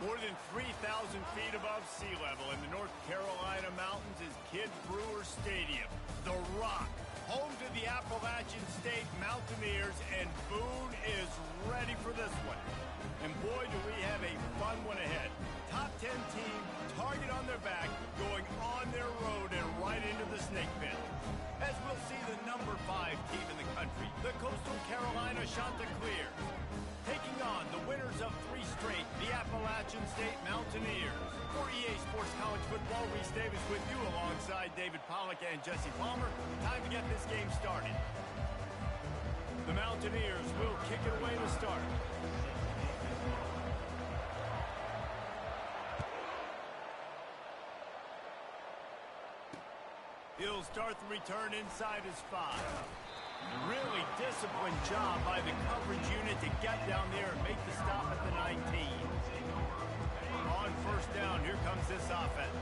More than 3,000 feet above sea level in the North Carolina mountains is Kidd Brewer Stadium, the Rock, home to the Appalachian State Mountaineers, and Boone is ready for this one. And boy, do we have a fun one ahead. Top 10 team, target on their back, going on their road and right into the snake pit. As we'll see the number 5 team in the country, the Coastal Carolina Chanticleers, taking on the winners of 3 straight, the Appalachian State Mountaineers. For EA Sports College Football, Reese Davis with you alongside David Pollack and Jesse Palmer. Time to get this game started. The Mountaineers will kick it away to start. He'll start the return inside his 5. Really disciplined job by the coverage unit to get down there and make the stop at the 19. On first down, here comes this offense.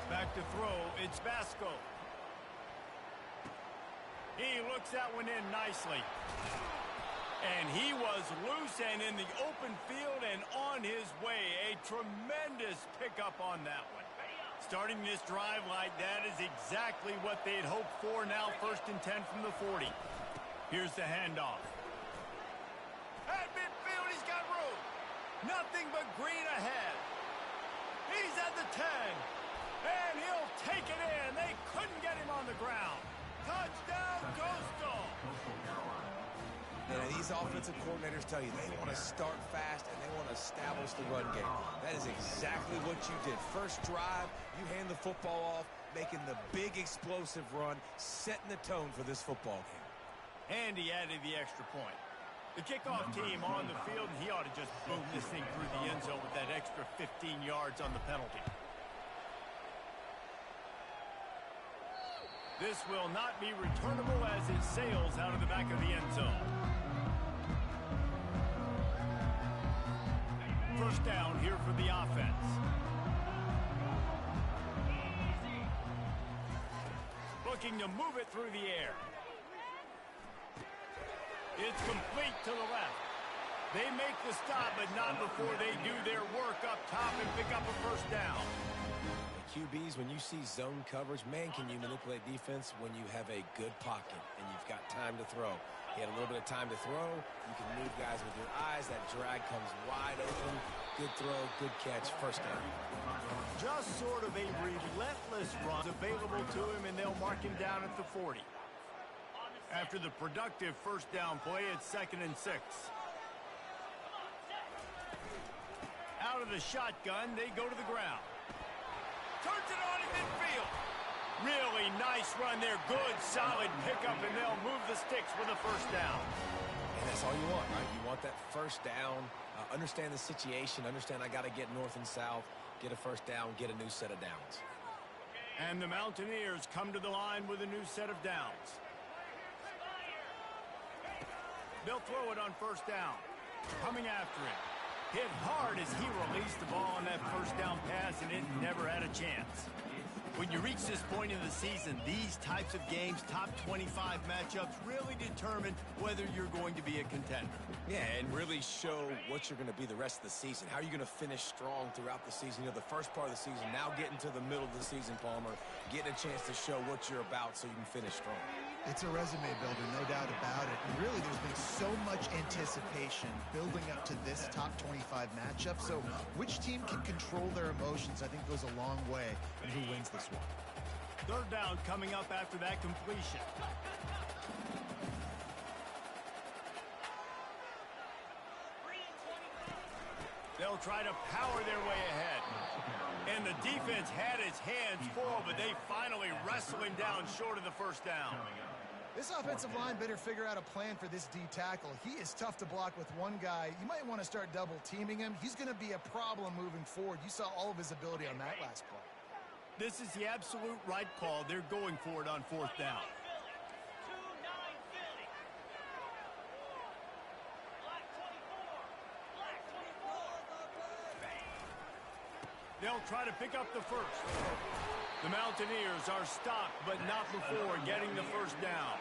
Back to throw, it's Vasco. He looks that one in nicely. And he was loose and in the open field and on his way. A tremendous pickup on that one. Starting this drive like that is exactly what they'd hoped for. Now 1st and 10 from the 40. Here's the handoff. At midfield, he's got room. Nothing but green ahead. He's at the 10. And he'll take it in. They couldn't get him on the ground. Touchdown, Coastal. And these offensive coordinators tell you they want to start fast and they want to establish the run game. That is exactly what you did. First drive, you hand the football off, making the big explosive run, setting the tone for this football game. And he added the extra point. The kickoff team on the field, and he ought to just boom this thing through the end zone with that extra 15 yards on the penalty. This will not be returnable as it sails out of the back of the end zone. First down here for the offense. Looking to move it through the air. It's complete to the left. They make the stop, but not before they do their work up top and pick up a first down. QBs, when you see zone coverage, man, can you manipulate defense when you have a good pocket and you've got time to throw. He had a little bit of time to throw. You can move guys with your eyes. That drag comes wide open. Good throw, good catch, first down. Just sort of a relentless run available to him, and they'll mark him down at the 40. After the productive first down play, it's 2nd and 6. Out of the shotgun, they go to the ground. Turns it on in midfield. Really nice run there. Good, solid pickup, and they'll move the sticks with a first down. And that's all you want, right? You want that first down. Understand the situation. Understand I got to get north and south, get a first down, get a new set of downs. And the Mountaineers come to the line with a new set of downs. They'll throw it on first down. Coming after it. Hit hard as he released the ball on that first down pass, and it never had a chance. When you reach this point in the season, these types of games, top 25 matchups, really determine whether you're going to be a contender. Yeah, and really show what you're going to be the rest of the season. How are you going to finish strong throughout the season? You know, the first part of the season, now getting to the middle of the season, Palmer, getting a chance to show what you're about so you can finish strong. It's a resume builder, no doubt about it. And really, there's been so much anticipation building up to this top 25 matchup. So which team can control their emotions, I think, goes a long way in who wins this one. Third down coming up after that completion. They'll try to power their way ahead. And the defense had its hands full, but they finally wrestle him down short of the first down. This offensive line better figure out a plan for this D tackle. He is tough to block with one guy. You might want to start double teaming him. He's going to be a problem moving forward. You saw all of his ability on that last play. This is the absolute right call. They're going for it on fourth down. They'll try to pick up the first. The Mountaineers are stopped, but not before getting the first down.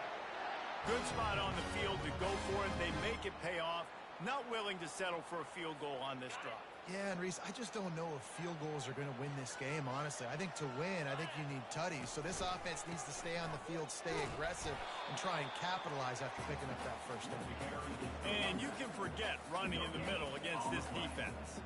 Good spot on the field to go for it. They make it pay off. Not willing to settle for a field goal on this drive. Yeah, and Reese, I just don't know if field goals are going to win this game, honestly. I think to win, I think you need tutties. So this offense needs to stay on the field, stay aggressive, and try and capitalize after picking up that first down. And you can forget running in the middle against this defense.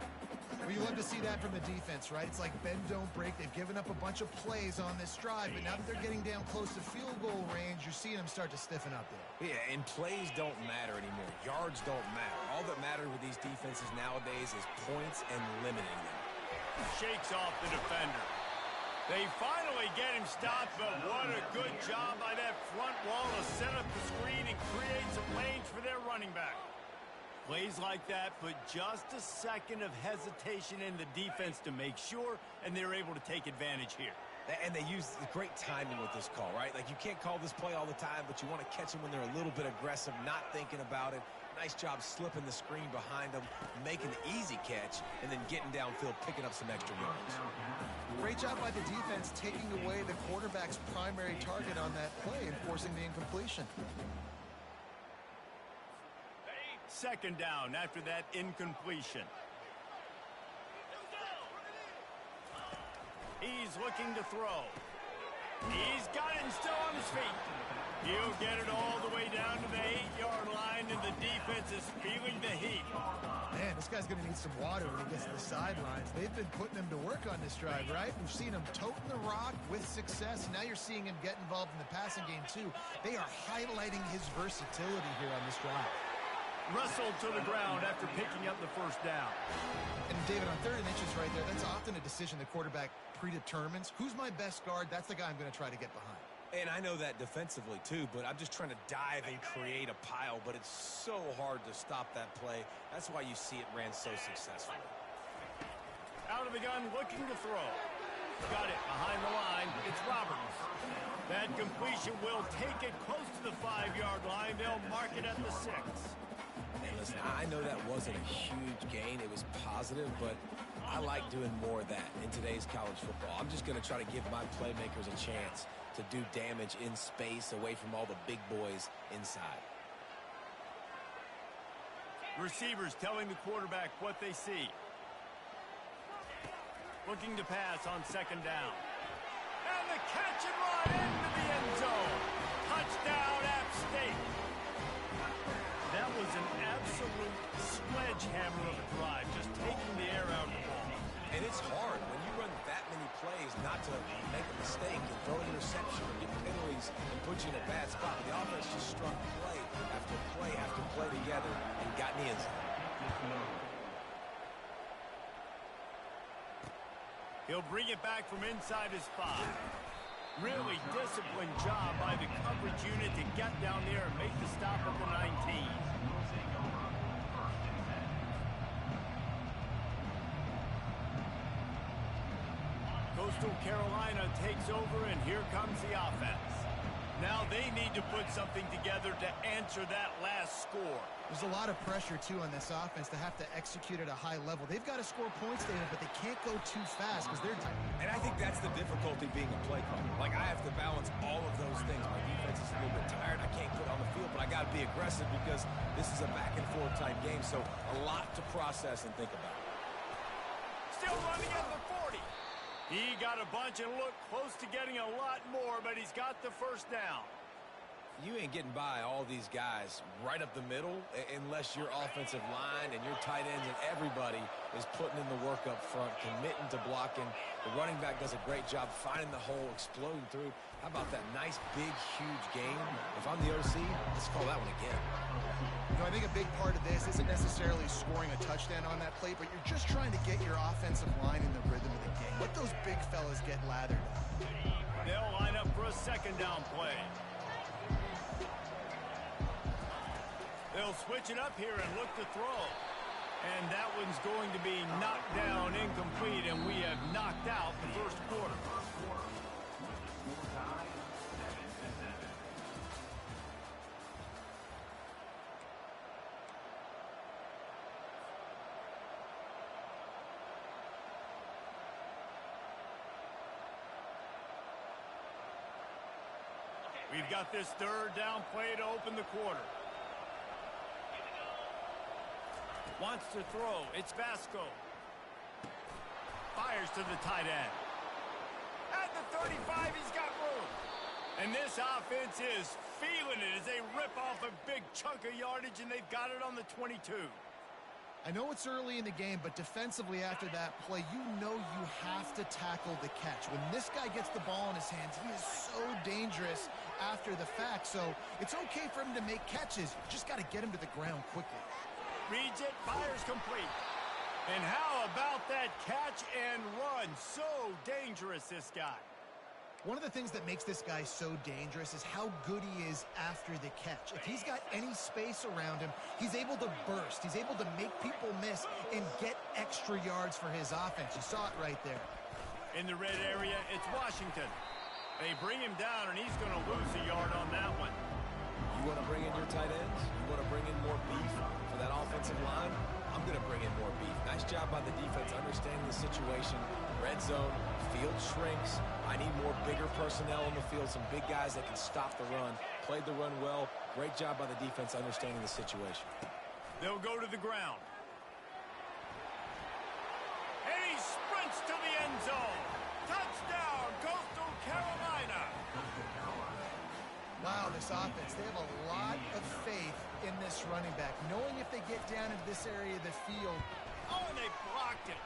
Well, you love to see that from the defense, right? It's like bend, don't break. They've given up a bunch of plays on this drive, but now that they're getting down close to field goal range, you're seeing them start to stiffen up there. Yeah, and plays don't matter anymore. Yards don't matter. All that matters with these defenses nowadays is points and limiting them. Shakes off the defender. They finally get him stopped, but what a good job by that front wall to set up the screen and create some lanes for their running back. Plays like that put just a second of hesitation in the defense to make sure, and they're able to take advantage here. And they use great timing with this call, right? Like, you can't call this play all the time, but you want to catch them when they're a little bit aggressive, not thinking about it. Nice job slipping the screen behind them, making the easy catch, and then getting downfield, picking up some extra yards. Great job by the defense taking away the quarterback's primary target on that play and forcing the incompletion. Second down after that incompletion. He's looking to throw. He's got it and still on his feet. He'll get it all the way down to the 8-yard line, and the defense is feeling the heat. Man, this guy's going to need some water when he gets to the sidelines. They've been putting him to work on this drive, right? We've seen him toting the rock with success, and now you're seeing him get involved in the passing game, too. They are highlighting his versatility here on this drive. Wrestled to the ground after picking up the first down. And David, on 3rd and inches right there, that's often a decision the quarterback predetermines. Who's my best guard? That's the guy I'm going to try to get behind. And I know that defensively, too, but I'm just trying to dive and create a pile, but it's so hard to stop that play. That's why you see it ran so successfully. Out of the gun, looking to throw. Got it behind the line. It's Roberts. That completion will take it close to the 5-yard line. They'll mark it at the 6. And listen, I know that wasn't a huge gain. It was positive, but I like doing more of that in today's college football. I'm just going to try to give my playmakers a chance to do damage in space away from all the big boys inside. Receivers telling the quarterback what they see. Looking to pass on 2nd down. And the catch and run into the end zone. Touchdown, App State. That was an absolute sledgehammer of a drive, just taking the air out of the ball. And it's hard when you run that many plays not to make a mistake and throw an interception or get penalties and put you in a bad spot. But the offense just struck play after play after play together and got in the end zone. He'll bring it back from inside his 5. Really disciplined job by the coverage unit to get down there and make the stop at the 19. Coastal Carolina takes over, and here comes the offense. Now they need to put something together to answer that last score. There's a lot of pressure, too, on this offense to have to execute at a high level. They've got to score points, David, but they can't go too fast because they're tight. And I think that's the difficulty being a play caller. Like, I have to balance all of those things. My defense is a little bit tired. I can't put on the field, but I got to be aggressive because this is a back-and-forth type game, so a lot to process and think about. Still running at the 40. He got a bunch and looked close to getting a lot more, but he's got the first down. You ain't getting by all these guys right up the middle unless your offensive line and your tight ends and everybody is putting in the work up front, committing to blocking. The running back does a great job finding the hole, exploding through. How about that nice, big, huge game? If I'm the OC, let's call that one again. You know, I think a big part of this isn't necessarily scoring a touchdown on that play, but you're just trying to get your offensive line in the rhythm of the game. Let those big fellas get lathered up. They'll line up for a 2nd down play. They'll switch it up here and look to throw. And that one's going to be knocked down, incomplete, and we have knocked out the first quarter. We've got this 3rd down play to open the quarter. Wants to throw. It's Vasco. Fires to the tight end. At the 35, he's got room. And this offense is feeling it as they rip off a big chunk of yardage, and they've got it on the 22. I know it's early in the game, but defensively after that play, you know you have to tackle the catch. When this guy gets the ball in his hands, he is so dangerous after the fact. So it's okay for him to make catches. You just got to get him to the ground quickly. Reads it, fires complete. And how about that catch and run? So dangerous, this guy. One of the things that makes this guy so dangerous is how good he is after the catch. If he's got any space around him, he's able to burst. He's able to make people miss and get extra yards for his offense. You saw it right there. In the red area, it's Washington. They bring him down, and he's going to lose a yard on that one. You want to bring in your tight ends? You want to bring in more beef for that offensive line? I'm going to bring in more beef. Nice job by the defense understanding the situation. Red zone, field shrinks. I need more bigger personnel on the field, some big guys that can stop the run. Played the run well. Great job by the defense understanding the situation. They'll go to the ground. And he sprints to the end zone. Touchdown, Coastal Carolina. Wow, this offense, they have a lot of faith in this running back, knowing if they get down into this area of the field. Oh, and they blocked it.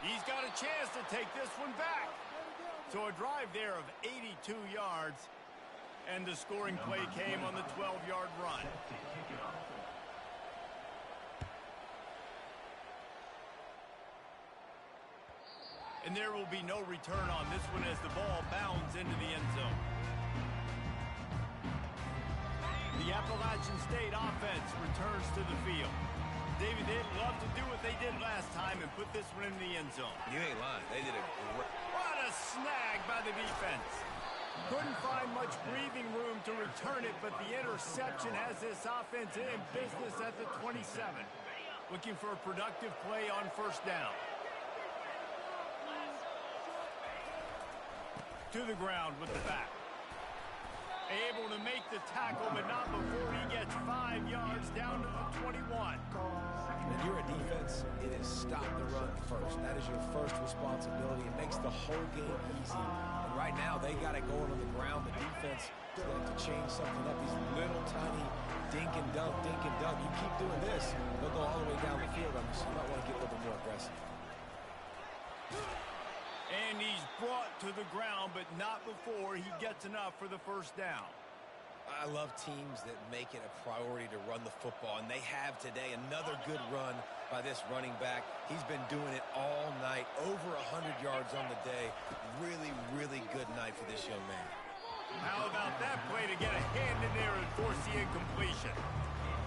He's got a chance to take this one back. So a drive there of 82 yards, and the scoring play came on the 12-yard run. And there will be no return on this one as the ball bounds into the end zone. The Appalachian State offense returns to the field. David, they'd love to do what they did last time and put this one in the end zone. You ain't lying. They did a great... What a snag by the defense. Couldn't find much breathing room to return it, but the interception has this offense in business at the 27. Looking for a productive play on first down. To the ground with the back. Able to make the tackle, but not before he gets 5 yards down to the 21. When you're a defense, it is stop the run first. That is your first responsibility. It makes the whole game easy. And right now, they got it going on the ground. The defense is going to change something up. These little tiny dink and dunk, dink and dunk. You keep doing this, they'll go all the way down the field on you, so you might want to get a little bit more aggressive. And he's brought to the ground, but not before he gets enough for the first down. I love teams that make it a priority to run the football, and they have today. Another good run by this running back. He's been doing it all night, over 100 yards on the day. Really, really good night for this young man. How about that play to get a hand in there and force the incompletion?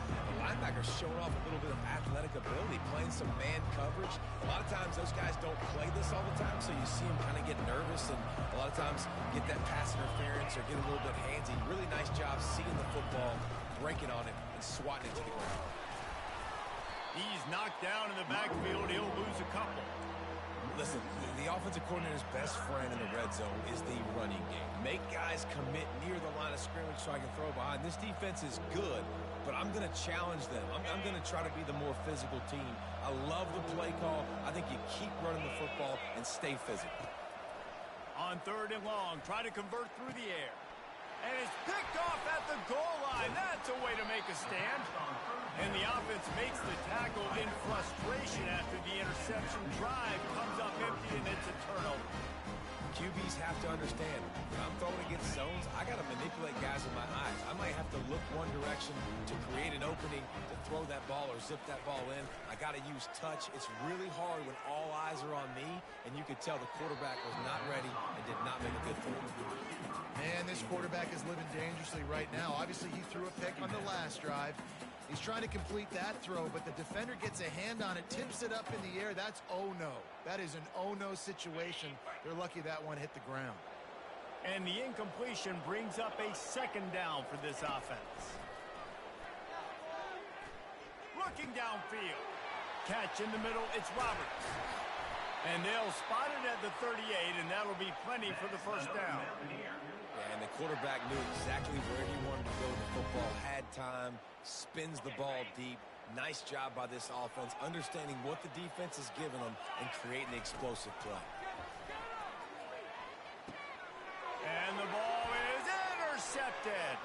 The linebacker's showing off a little bit of athletic ability, playing some man coverage. A lot of times those guys don't play this all the time, so you see them kind of get nervous and a lot of times get that pass interference or get a little bit handsy. Really nice job seeing the football, breaking on it, and swatting it to the ground. He's knocked down in the backfield. He'll lose a couple. Listen, the offensive coordinator's best friend in the red zone is the running game. Make guys commit near the line of scrimmage so I can throw behind. This defense is good, but I'm going to challenge them. I'm going to try to be the more physical team. I love the play call. I think you keep running the football and stay physical. On 3rd and long, try to convert through the air. And it's picked off at the goal line. That's a way to make a stand. And the offense makes the tackle in frustration after the interception. Drive comes up empty, and it's a turnover. QBs have to understand, when I'm throwing against zones, I got to manipulate guys with my eyes. I might have to look one direction to create an opening to throw that ball or zip that ball in. I got to use touch. It's really hard when all eyes are on me, and you could tell the quarterback was not ready and did not make a good throw. Man, this quarterback is living dangerously right now. Obviously, he threw a pick on the last drive. He's trying to complete that throw, but the defender gets a hand on it, tips it up in the air. That's oh-no. That is an oh-no situation. They're lucky that one hit the ground. And the incompletion brings up a 2nd down for this offense. Looking downfield. Catch in the middle, it's Roberts. And they'll spot it at the 38, and that'll be plenty for the first down. And the quarterback knew exactly where he wanted to go with the football, had time, spins the ball deep. Nice job by this offense, understanding what the defense is giving them and creating the explosive play. And the ball is intercepted.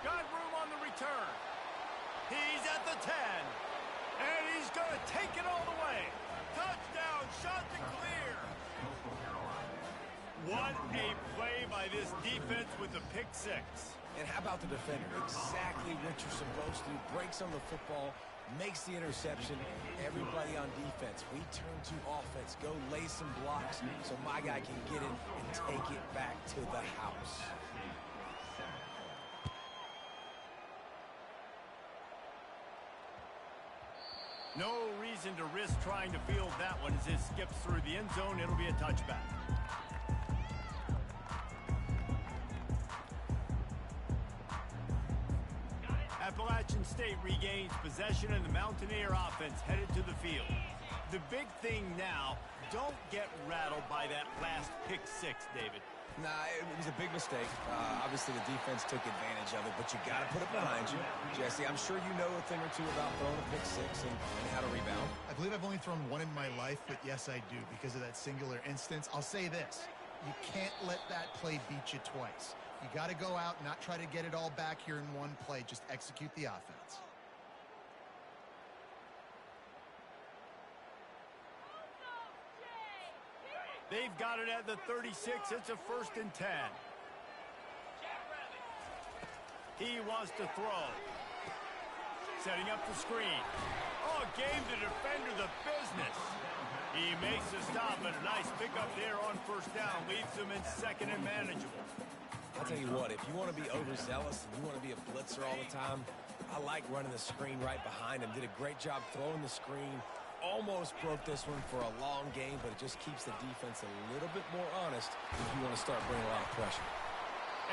Got room on the return. He's at the 10. And he's going to take it all the way. Touchdown, Chanticleers. What a play by this defense with the pick six. And how about the defender? Exactly what you're supposed to do. Breaks on the football, makes the interception. Everybody on defense, we turn to offense. Go lay some blocks so my guy can get it and take it back to the house. No reason to risk trying to field that one as it skips through the end zone. It'll be a touchback. Appalachian State regains possession and the Mountaineer offense headed to the field. The big thing now, don't get rattled by that last pick six, David. Nah, it was a big mistake. Obviously, the defense took advantage of it, but you got to put it behind you. Jesse, I'm sure you know a thing or two about throwing a pick six and how to rebound. I believe I've only thrown one in my life, but yes, I do because of that singular instance. I'll say this. You can't let that play beat you twice. You got to go out and not try to get it all back here in one play. Just execute the offense. They've got it at the 36. It's a 1st and 10. He wants to throw. Setting up the screen. Oh, gave the defender the business. He makes the stop, and a nice pickup there on 1st down. Leaves him in 2nd and manageable. I'll tell you what, if you want to be overzealous and you want to be a blitzer all the time, I like running the screen right behind him. Did a great job throwing the screen. Almost broke this one for a long game, but it just keeps the defense a little bit more honest if you want to start bringing a lot of pressure.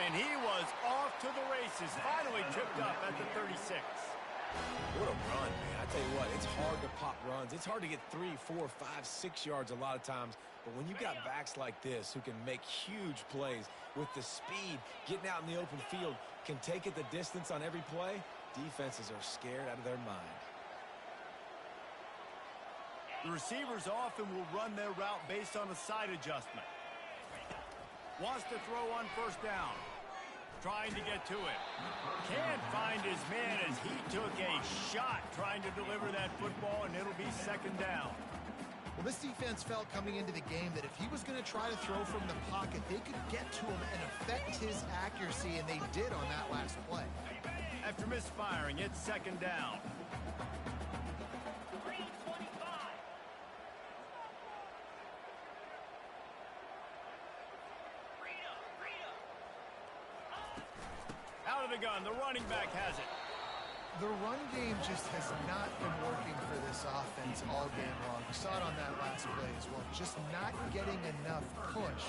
And he was off to the races. Finally tripped up at the 36. What a run, man. I tell you what, it's hard to pop runs. It's hard to get 3, 4, 5, 6 yards a lot of times. But when you got backs like this who can make huge plays with the speed, getting out in the open field, can take it the distance on every play, defenses are scared out of their mind. The receivers often will run their route based on a side adjustment. Wants to throw on 1st down. Trying to get to it. Can't find his man as he took a shot trying to deliver that football, and it'll be 2nd down. Well, this defense felt coming into the game that if he was going to try to throw from the pocket, they could get to him and affect his accuracy, and they did on that last play. After misfiring, it's 2nd down. Out of the gun, the running back has it. The run game just has not been working for this offense all game long. We saw it on that last play as well. Just not getting enough push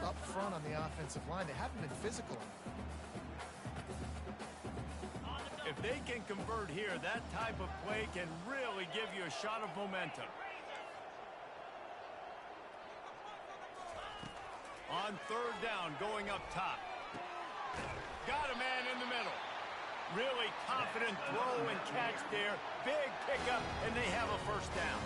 up front on the offensive line. They haven't been physical enough. If they can convert here, that type of play can really give you a shot of momentum. On 3rd down, going up top. Got a man in the middle. Really confident throw and catch there. Big pickup, and they have a 1st down.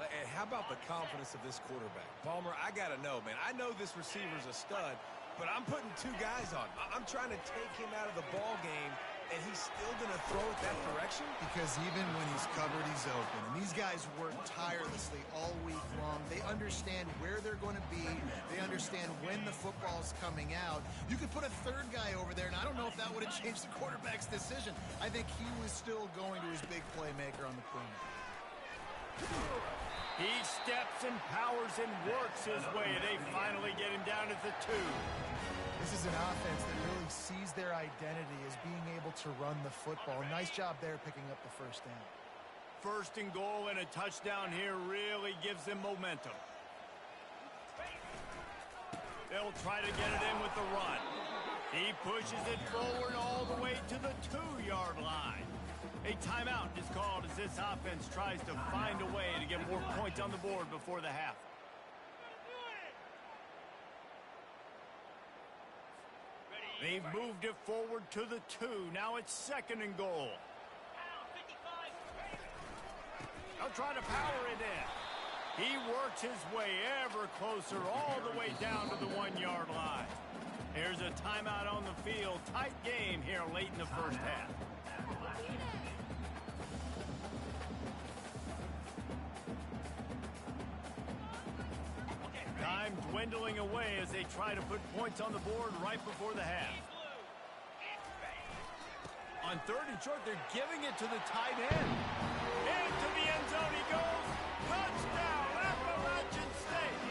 And how about the confidence of this quarterback? Palmer, I got to know, man. I know this receiver's a stud, but I'm putting 2 guys on. I'm trying to take him out of the ball game, and he's still going to throw it that direction? Because even when he's covered, he's open. And these guys work tirelessly all week long. They understand where they're going to be. They understand when the football's coming out. You could put a 3rd guy over there, and I don't know if that would have changed the quarterback's decision. I think he was still going to his big playmaker on the perimeter. He steps and powers and works his way. They finally get him down at the 2. This is an offense that really sees their identity as being able to run the football. Nice job there picking up the 1st down. 1st and goal and a touchdown here really gives them momentum. They'll try to get it in with the run. He pushes it forward all the way to the 2-yard line. A timeout is called as this offense tries to find a way to get more points on the board before the half. They've moved it forward to the 2. Now it's 2nd and goal. They'll try to power it in. He works his way ever closer all the way down to the 1-yard line. Here's a timeout on the field. Tight game here late in the first half. Time dwindling away as they try to put points on the board right before the half. On 3rd and short, they're giving it to the tight end. Into the end zone he goes. Touchdown, Appalachian State.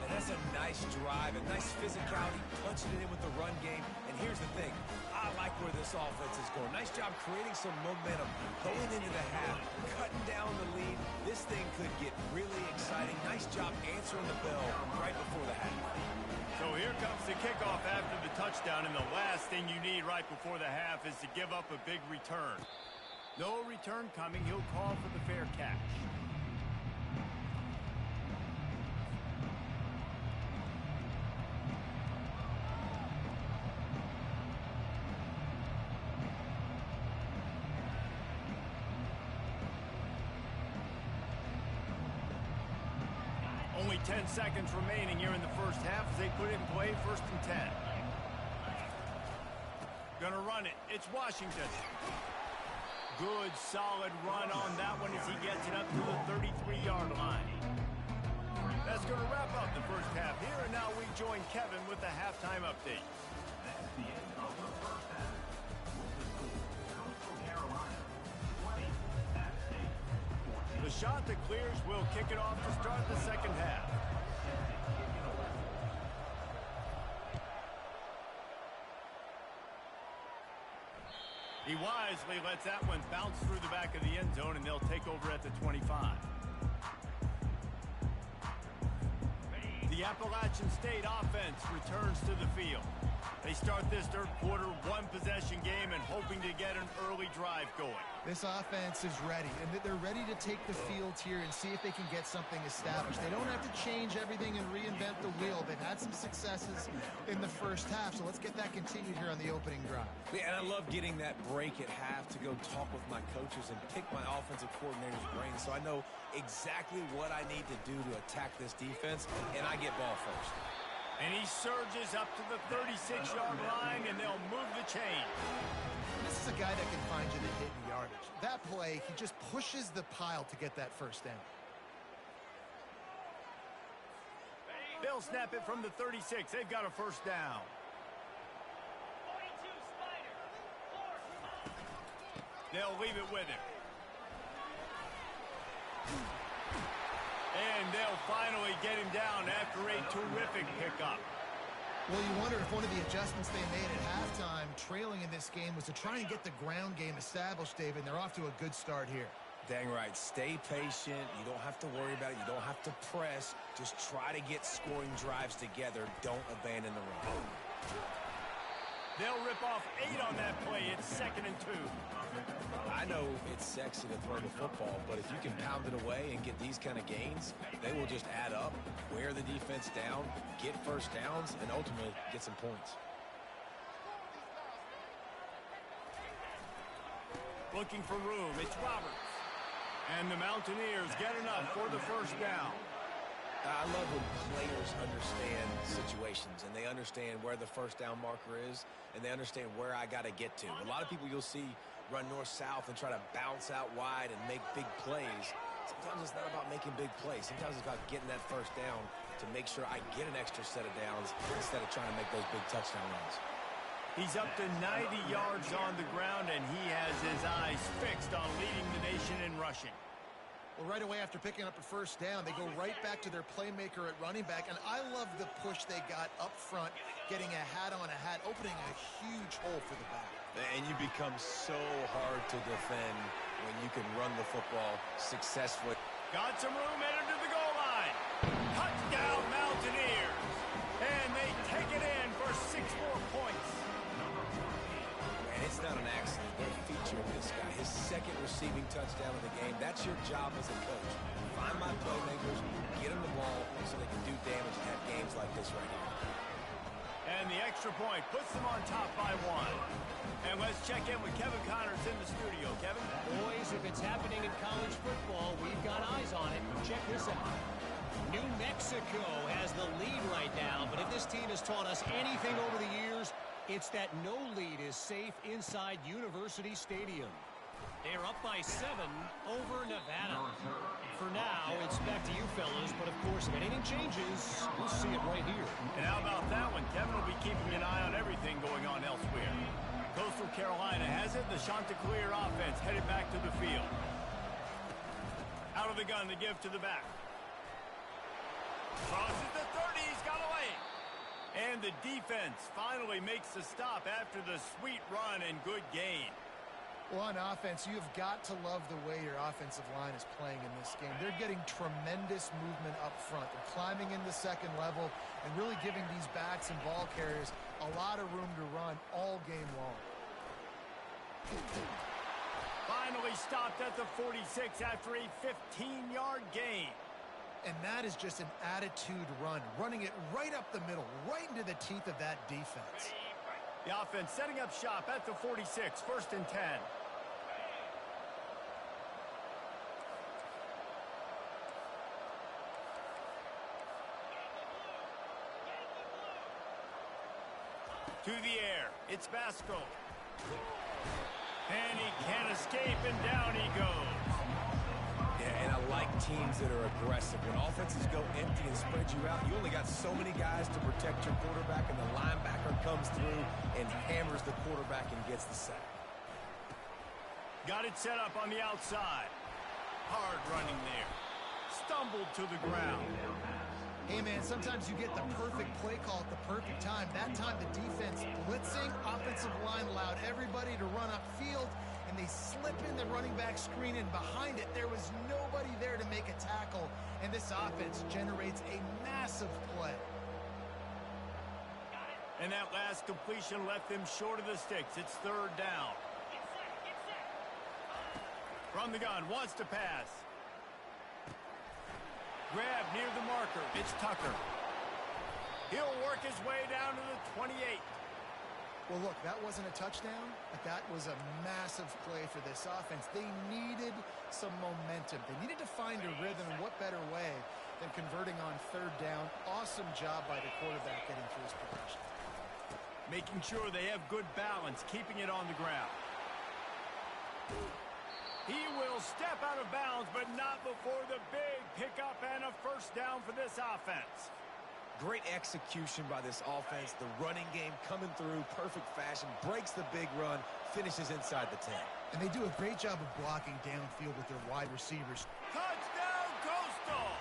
And that's a nice drive, a nice physicality, punching it in with the run game. And here's the thing. I like where this offense is going. Nice job creating some momentum, going into the half, cutting down the lead. This thing could get really exciting. Nice job answering the bell right before the half. So here comes the kickoff after the touchdown, and the last thing you need right before the half is to give up a big return. No return coming. He'll call for the fair catch. Only 10 seconds remaining here in the first half as they put it in play, 1st and 10. Gonna run it. It's Washington. Good, solid run on that one as he gets it up to the 33-yard line. That's gonna wrap up the first half here, and now we join Kevin with the halftime update. The Chanticleers will kick it off to start the second half. He wisely lets that one bounce through the back of the end zone, and they'll take over at the 25. The Appalachian State offense returns to the field. They start this third quarter one-possession game and hoping to get an early drive going. This offense is ready, and they're ready to take the field here and see if they can get something established. They don't have to change everything and reinvent the wheel. They've had some successes in the first half, so let's get that continued here on the opening drive. Yeah, and I love getting that break at half to go talk with my coaches and pick my offensive coordinator's brain so I know exactly what I need to do to attack this defense, and I get ball first. And he surges up to the 36-yard line, and they'll move the chain. This is a guy that can find you the hidden yardage. That play, he just pushes the pile to get that first down. They'll snap it from the 36. They've got a first down. They'll leave it with him. And they'll finally get him down after a terrific pickup. Well, you wonder if one of the adjustments they made at halftime, trailing in this game, was to try and get the ground game established, David. They're off to a good start here. Dang right. Stay patient. You don't have to worry about it. You don't have to press. Just try to get scoring drives together. Don't abandon the run. They'll rip off 8 on that play. It's 2nd and 2. I know it's sexy to throw the football, but if you can pound it away and get these kind of gains, they will just add up, wear the defense down, get first downs, and ultimately get some points. Looking for room. It's Roberts. And the Mountaineers get enough for the first down. I love when players understand situations and they understand where the first down marker is and they understand where I got to get to. A lot of people you'll see run north-south and try to bounce out wide and make big plays. Sometimes it's not about making big plays. Sometimes it's about getting that first down to make sure I get an extra set of downs instead of trying to make those big touchdown runs. He's up to 90 yards on the ground, and he has his eyes fixed on leading the nation in rushing. Well, right away after picking up a first down, they go right back to their playmaker at running back, and I love the push they got up front, getting a hat on a hat, opening a huge hole for the back. And you become so hard to defend when you can run the football successfully. Got some room, headed to the goal line. Touchdown, Mountaineers. And they take it in for 6 more points. And it's not an accident. They're featuring this guy. His 2nd receiving touchdown of the game. That's your job as a coach. Find my playmakers, get them the ball so they can do damage and have games like this right here. And the extra point puts them on top by 1. And let's check in with Kevin Connors in the studio. Kevin? Boys, if it's happening in college football, we've got eyes on it. Check this out. New Mexico has the lead right now, but if this team has taught us anything over the years, it's that no lead is safe inside University Stadium. They're up by 7 over Nevada. For now, it's back to you fellas, but of course, if anything changes, we'll see it right here. And how about that one? Kevin will be keeping an eye on everything going on elsewhere. Coastal Carolina has it. The Chanticleer offense headed back to the field. Out of the gun, the give to the back. Crosses the 30, he's got away. And the defense finally makes the stop after the sweet run and good gain. Well, on offense, you've got to love the way your offensive line is playing in this game. They're getting tremendous movement up front. They're climbing in the second level and really giving these backs and ball carriers a lot of room to run all game long. Finally stopped at the 46 after a 15-yard gain. And that is just an attitude run, running it right up the middle, right into the teeth of that defense. The offense setting up shop at the 46, 1st and 10. To the air, it's Basco. And he can't escape, and down he goes. Yeah, and I like teams that are aggressive. When offenses go empty and spread you out, you only got so many guys to protect your quarterback, and the linebacker comes through and hammers the quarterback and gets the sack. Got it set up on the outside. Hard running there. Stumbled to the ground. Hey, man, sometimes you get the perfect play call at the perfect time. That time the defense blitzing, offensive line allowed everybody to run upfield, and they slip in the running back screen, and behind it, there was nobody there to make a tackle, and this offense generates a massive play. And that last completion left them short of the sticks. It's 3rd down. From the gun, wants to pass. Grab near the marker. It's Tucker. He'll work his way down to the 28. Well, look, that wasn't a touchdown, but that was a massive play for this offense. They needed some momentum. They needed to find a rhythm, and what better way than converting on 3rd down. Awesome job by the quarterback getting through his progression. Making sure they have good balance, keeping it on the ground. He will step out of bounds, but not before the big pickup and a 1st down for this offense. Great execution by this offense. The running game coming through, perfect fashion, breaks the big run, finishes inside the 10. And they do a great job of blocking downfield with their wide receivers. Touchdown, Coastal!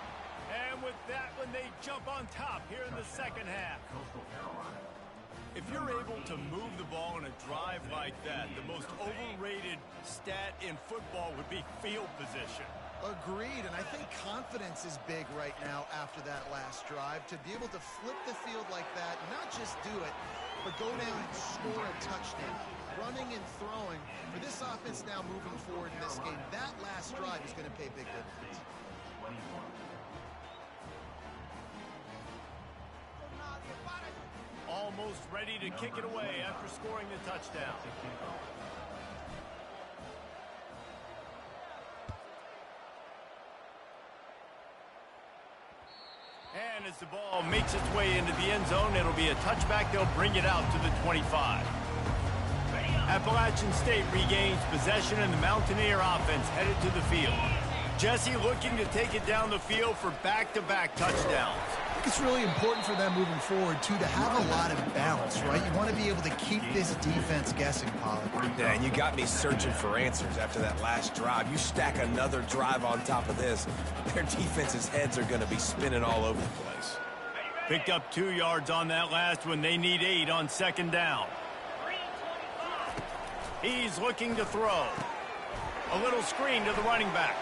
And with that one, they jump on top here in the 2nd half. If you're able to move the ball in a drive like that, the most overrated stat in football would be field position. Agreed, and I think confidence is big right now after that last drive. To be able to flip the field like that, not just do it, but go down and score a touchdown. Running and throwing, for this offense now moving forward in this game, that last drive is going to pay big dividends. Almost ready to kick it away after scoring the touchdown. And as the ball makes its way into the end zone, it'll be a touchback. They'll bring it out to the 25. Appalachian State regains possession, and the Mountaineer offense headed to the field. Jesse looking to take it down the field for back-to-back touchdowns. I think it's really important for them moving forward, too, to have a lot of balance, right? You want to be able to keep this defense guessing, Pollard. Yeah, and you got me searching for answers after that last drive. You stack another drive on top of this, their defense's heads are going to be spinning all over the place. Picked up 2 yards on that last one. They need 8 on 2nd down. He's looking to throw. A little screen to the running back.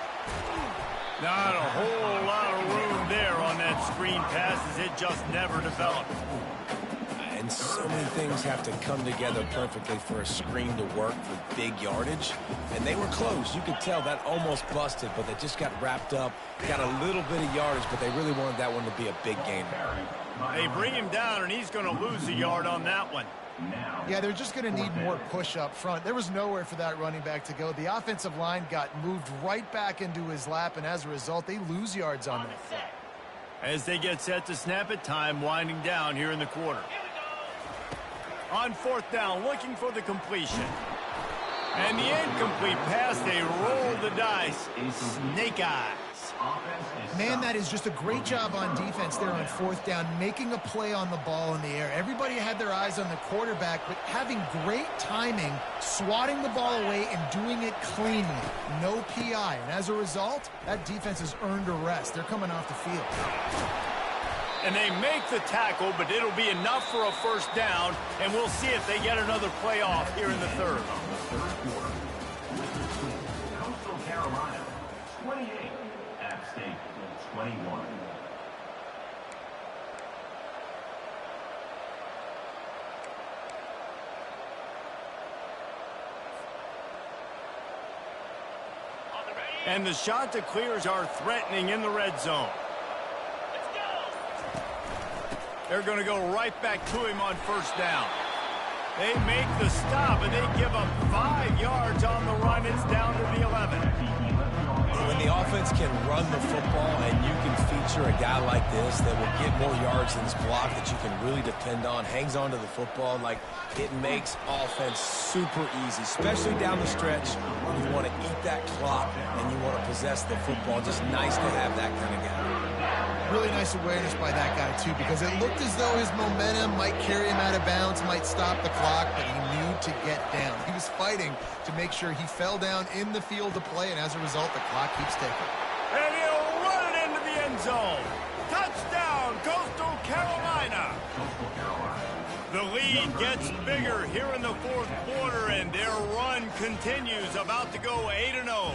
Not a whole lot of room there on that screen pass, as it just never developed. and so many things have to come together perfectly for a screen to work for big yardage. And they were close. You could tell that almost busted, but they just got wrapped up, got a little bit of yardage, but they really wanted that one to be a big gainer. They bring him down, and he's going to lose a yard on that one. Yeah, they're just going to need more push up front. There was nowhere for that running back to go. The offensive line got moved right back into his lap, and as a result, they lose yards on that play. As they get set to snap it, time winding down here in the quarter. On fourth down, looking for the completion. And the incomplete pass, they roll the dice. Snake eyes. Man, that is just a great job on defense there on fourth down, making a play on the ball in the air. Everybody had their eyes on the quarterback, but having great timing, swatting the ball away and doing it cleanly. No PI. And as a result, that defense has earned a rest. They're coming off the field. And they make the tackle, but it'll be enough for a first down, and we'll see if they get another play off here in the third. Coastal Carolina, 28. App State, 21. And the Chanticleers are threatening in the red zone. They're going to go right back to him on first down. They make the stop, and they give up 5 yards on the run. It's down to the 11. When the offense can run the football and you can feature a guy like this that will get more yards than this block that you can really depend on, hangs on to the football, like it makes offense super easy, especially down the stretch when you want to eat that clock and you want to possess the football. Just nice to have that kind of guy. Really nice awareness by that guy, too, because it looked as though his momentum might carry him out of bounds, might stop the clock, but he knew to get down. He was fighting to make sure he fell down in the field to play, and as a result, the clock keeps ticking. And he'll run it into the end zone. Touchdown, Coastal Carolina. The lead gets bigger here in the fourth quarter, and their run continues, about to go 8-0.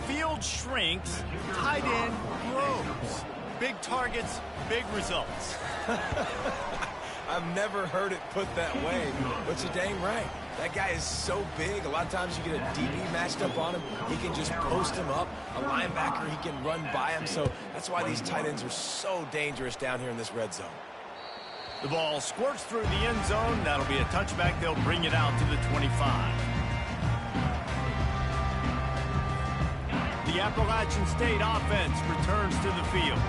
Field shrinks, tight end grows. Big targets, big results. I've never heard it put that way, but you're dang right. That guy is so big. A lot of times you get a DB matched up on him. He can just post him up. A linebacker, he can run by him. So that's why these tight ends are so dangerous down here in this red zone. The ball squirts through the end zone. That'll be a touchback. They'll bring it out to the 25. The Appalachian State offense returns to the field.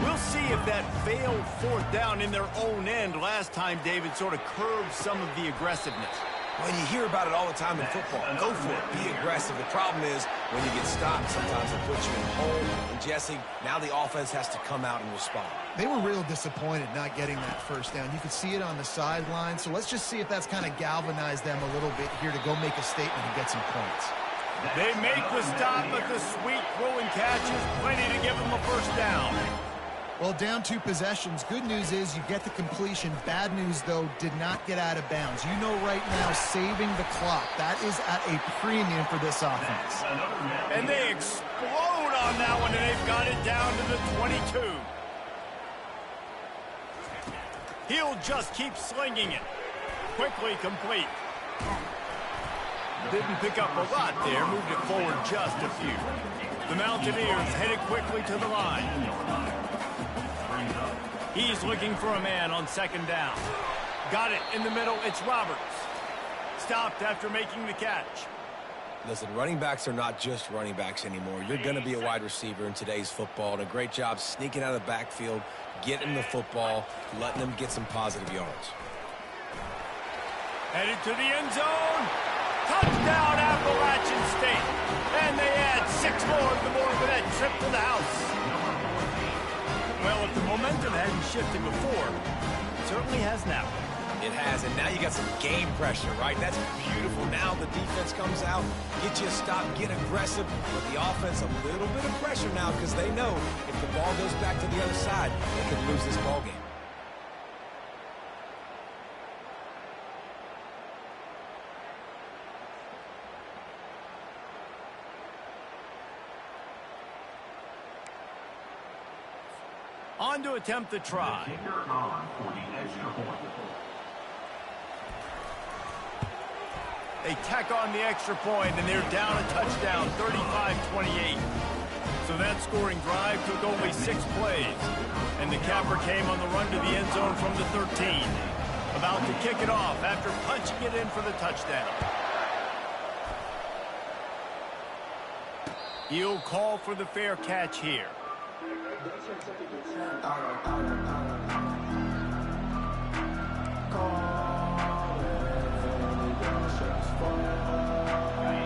We'll see if that failed fourth down in their own end last time, David, sort of curbed some of the aggressiveness. When you hear about it all the time in football, go for it, be aggressive. The problem is when you get stopped, sometimes it puts you in a hole. And Jesse, now the offense has to come out and respond. They were real disappointed not getting that first down. You could see it on the sideline. So let's just see if that's kind of galvanized them a little bit here to go make a statement and get some points. They make the stop, but the sweet throw and catch is plenty to give them a first down. Well, down 2 possessions. Good news is you get the completion. Bad news, though, did not get out of bounds. You know right now, saving the clock, that is at a premium for this offense. And they explode on that one, and they've got it down to the 22. He'll just keep slinging it. Quickly complete. Didn't pick up a lot there, moved it forward just a few. The Mountaineers headed quickly to the line. He's looking for a man on second down. Got it in the middle, it's Roberts. Stopped after making the catch. Listen, running backs are not just running backs anymore. You're going to be a wide receiver in today's football, and a great job sneaking out of the backfield, getting the football, letting them get some positive yards. Headed to the end zone. Touchdown, Appalachian State. And they add 6 more for that trip to the house. Well, if the momentum hadn't shifted before, it certainly has now. It has, and now you got some game pressure, right? That's beautiful. Now the defense comes out, get you a stop, get aggressive, but the offense a little bit of pressure now because they know if the ball goes back to the other side, they could lose this ball game. On to attempt the try. Kicker on for the extra point. They tack on the extra point, and they're down a touchdown, 35-28. So that scoring drive took only 6 plays. And the capper came on the run to the end zone from the 13. About to kick it off after punching it in for the touchdown. He'll call for the fair catch here.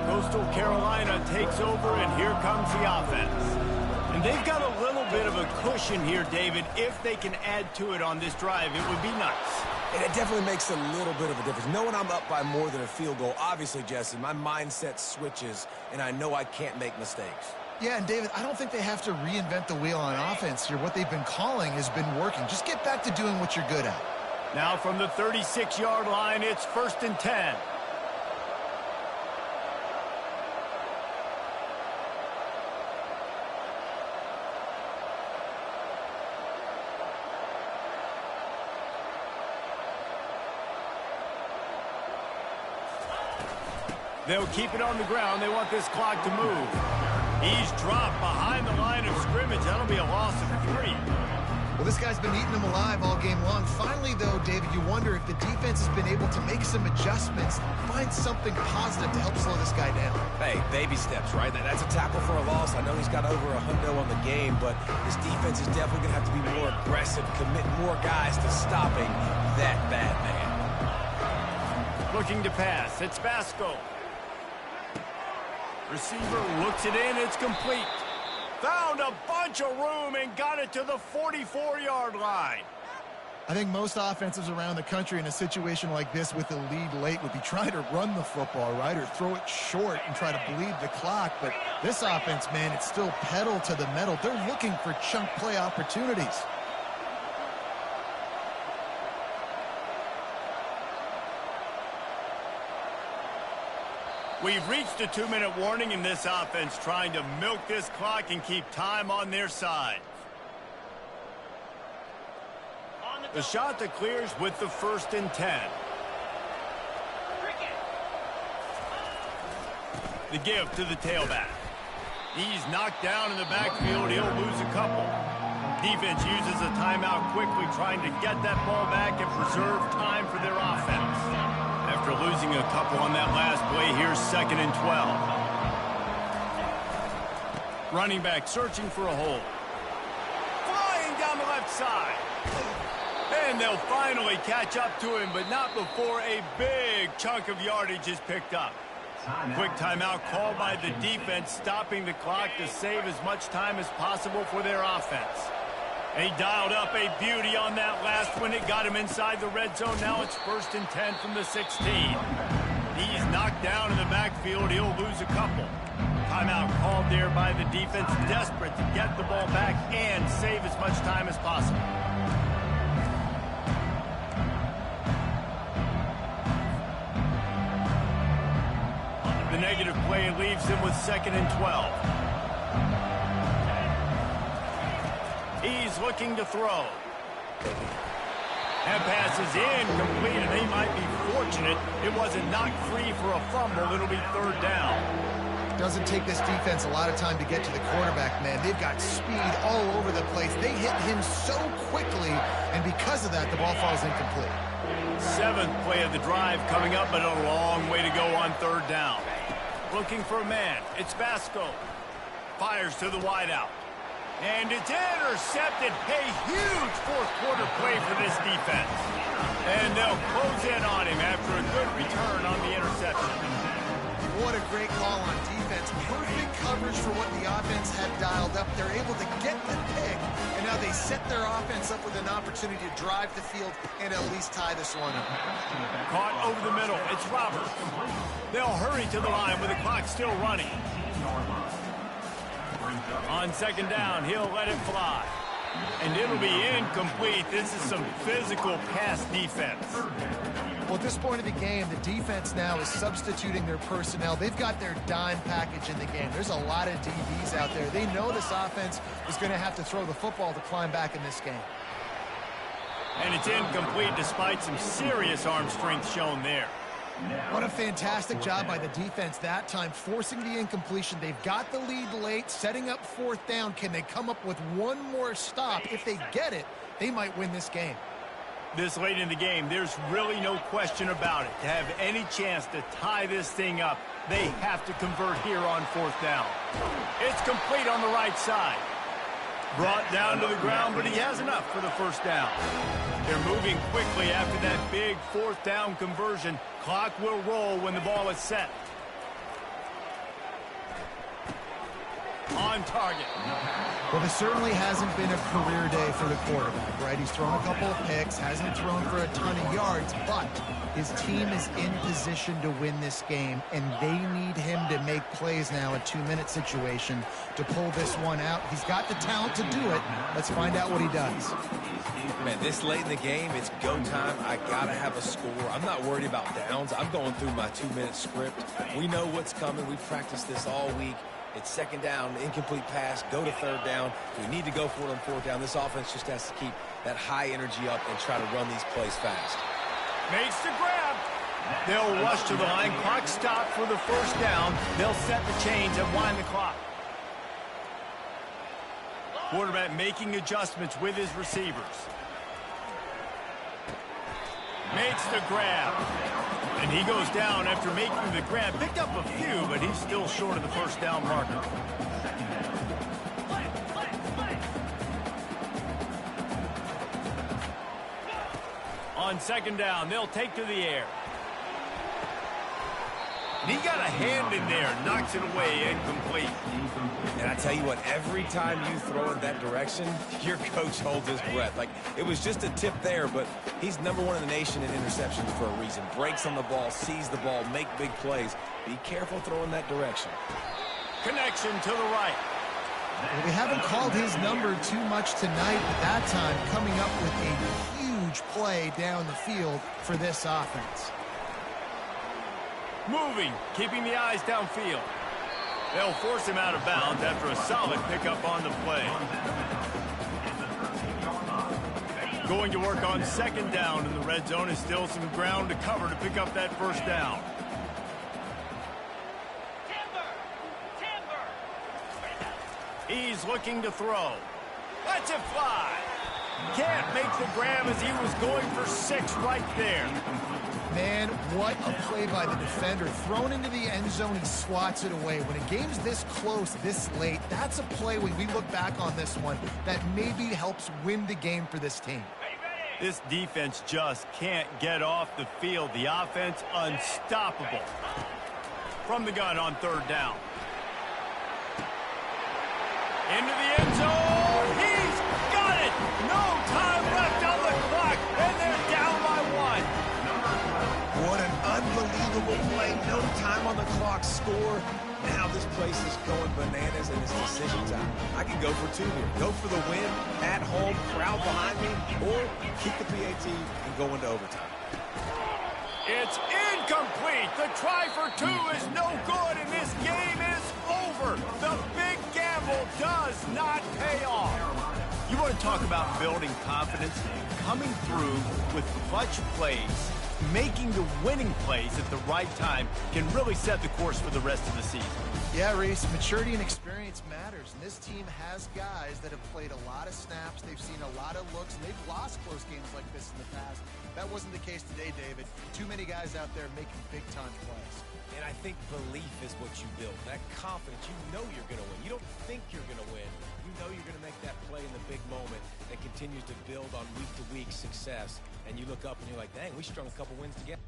Coastal Carolina takes over, and here comes the offense. And they've got a little bit of a cushion here, David. If they can add to it on this drive, it would be nice. And it definitely makes a little bit of a difference. Knowing I'm up by more than a field goal, obviously, Jesse, my mindset switches, and I know I can't make mistakes. Yeah, and David, I don't think they have to reinvent the wheel on offense here. What they've been calling has been working. Just get back to doing what you're good at. Now from the 36-yard line, it's 1st and 10. They'll keep it on the ground. They want this clock to move. He's dropped behind the line of scrimmage. That'll be a loss of 3. Well, this guy's been eating them alive all game long. Finally, though, David, you wonder if the defense has been able to make some adjustments, find something positive to help slow this guy down. Hey, baby steps, right? That's a tackle for a loss. I know he's got over $100 on the game, but this defense is definitely going to have to be more aggressive, commit more guys to stopping that bad man. Looking to pass. It's Basco. Receiver looks it in. It's complete. Found a bunch of room and got it to the 44-yard line. I think most offenses around the country in a situation like this with the lead late would be trying to run the football, right, or throw it short and try to bleed the clock. But this offense, man, it's still pedal to the metal. They're looking for chunk play opportunities. We've reached a 2-minute warning in this offense, trying to milk this clock and keep time on their side. The Chanticleers with the 1st and 10. The give to the tailback. He's knocked down in the backfield. He'll lose a couple. Defense uses a timeout quickly, trying to get that ball back and preserve time for their offense. After losing a couple on that last play, here's 2nd and 12. Running back searching for a hole. Flying down the left side. And they'll finally catch up to him, but not before a big chunk of yardage is picked up. Quick timeout called by the defense, stopping the clock to save as much time as possible for their offense. He dialed up a beauty on that last one. It got him inside the red zone. Now it's 1st and 10 from the 16. He's knocked down in the backfield. He'll lose a couple. Timeout called there by the defense, desperate to get the ball back and save as much time as possible. The negative play leaves him with 2nd and 12. He's looking to throw. That pass is incomplete, and they might be fortunate it wasn't knocked free for a fumble. It'll be 3rd down. Doesn't take this defense a lot of time to get to the quarterback, man. They've got speed all over the place. They hit him so quickly, and because of that, the ball falls incomplete. 7th play of the drive coming up, but a long way to go on 3rd down. Looking for a man. It's Basco. Fires to the wideout. And it's intercepted. A huge 4th-quarter play for this defense. And they'll close in on him after a good return on the interception. What a great call on defense. Perfect coverage for what the offense had dialed up. They're able to get the pick, and now they set their offense up with an opportunity to drive the field and at least tie this one up. Caught over the middle. It's Roberts. They'll hurry to the line with the clock still running. On 2nd down, he'll let it fly. And it'll be incomplete. This is some physical pass defense. Well, at this point of the game, the defense now is substituting their personnel. They've got their dime package in the game. There's a lot of DBs out there. They know this offense is going to have to throw the football to climb back in this game. And it's incomplete despite some serious arm strength shown there. What a fantastic job by the defense that time, forcing the incompletion. They've got the lead late, setting up fourth down. Can they come up with one more stop? If they get it, they might win this game. This late in the game, there's really no question about it. To have any chance to tie this thing up, they have to convert here on fourth down. It's complete on the right side. Brought down to the ground, but he has enough for the first down. They're moving quickly after that big fourth down conversion. Clock will roll when the ball is set. On target. Well, this certainly hasn't been a career day for the quarterback, right? He's thrown a couple of picks, hasn't thrown for a ton of yards, but his team is in position to win this game, and they need him to make plays now, a 2-minute situation, to pull this one out. He's got the talent to do it. Let's find out what he does. Man, this late in the game, it's go time. I got to have a score. I'm not worried about downs. I'm going through my 2-minute script. We know what's coming. We've practiced this all week. It's second down, incomplete pass, go to third down. We need to go for it on fourth down. This offense just has to keep that high energy up and try to run these plays fast. Makes the grab. They'll rush to the line. Clock stopped for the first down. They'll set the chains and wind the clock. Quarterback making adjustments with his receivers. Makes the grab. And he goes down after making the grab. Picked up a few, but he's still short of the first down marker. On second down, they'll take to the air. And he got a hand in there, knocks it away, incomplete. And I tell you what, every time you throw it that direction, your coach holds his breath. Like, it was just a tip there, but he's #1 in the nation in interceptions for a reason. Breaks on the ball, sees the ball, make big plays. Be careful throwing that direction. Connection to the right. Well, they haven't called his number too much tonight, but that time coming up with a huge play down the field for this offense. Moving, keeping the eyes downfield. They'll force him out of bounds after a solid pickup on the play. Going to work on second down in the red zone is still some ground to cover to pick up that first down. He's looking to throw. Lets it fly. Can't make the grab as he was going for 6 right there. Man, what a play by the defender. Thrown into the end zone, he swats it away. When a game's this close, this late, that's a play when we look back on this one that maybe helps win the game for this team. This defense just can't get off the field. The offense unstoppable. From the gun on third down. Into the end zone. He's got it. No time left on the clock, and they're down by 1. What an unbelievable play. No time on the clock. Score. Now this place is going bananas, and it's decision time. I can go for 2 here. Go for the win at home, crowd behind me, or keep the PAT and go into overtime. It's incomplete. The try for 2 is no good, and this game is over. The big gamble does not pay off. You want to talk about building confidence? Coming through with clutch plays, making the winning plays at the right time can really set the course for the rest of the season. Yeah, Reese, maturity and experience matters, and this team has guys that have played a lot of snaps. They've seen a lot of looks, and they've lost close games like this in the past. That wasn't the case today, David. Too many guys out there making big-time plays. And I think belief is what you build. That confidence, you know you're going to win. You don't think you're going to win. You know you're going to make that play in the big moment that continues to build on week-to-week success. And you look up and you're like, dang, we strung a couple wins together.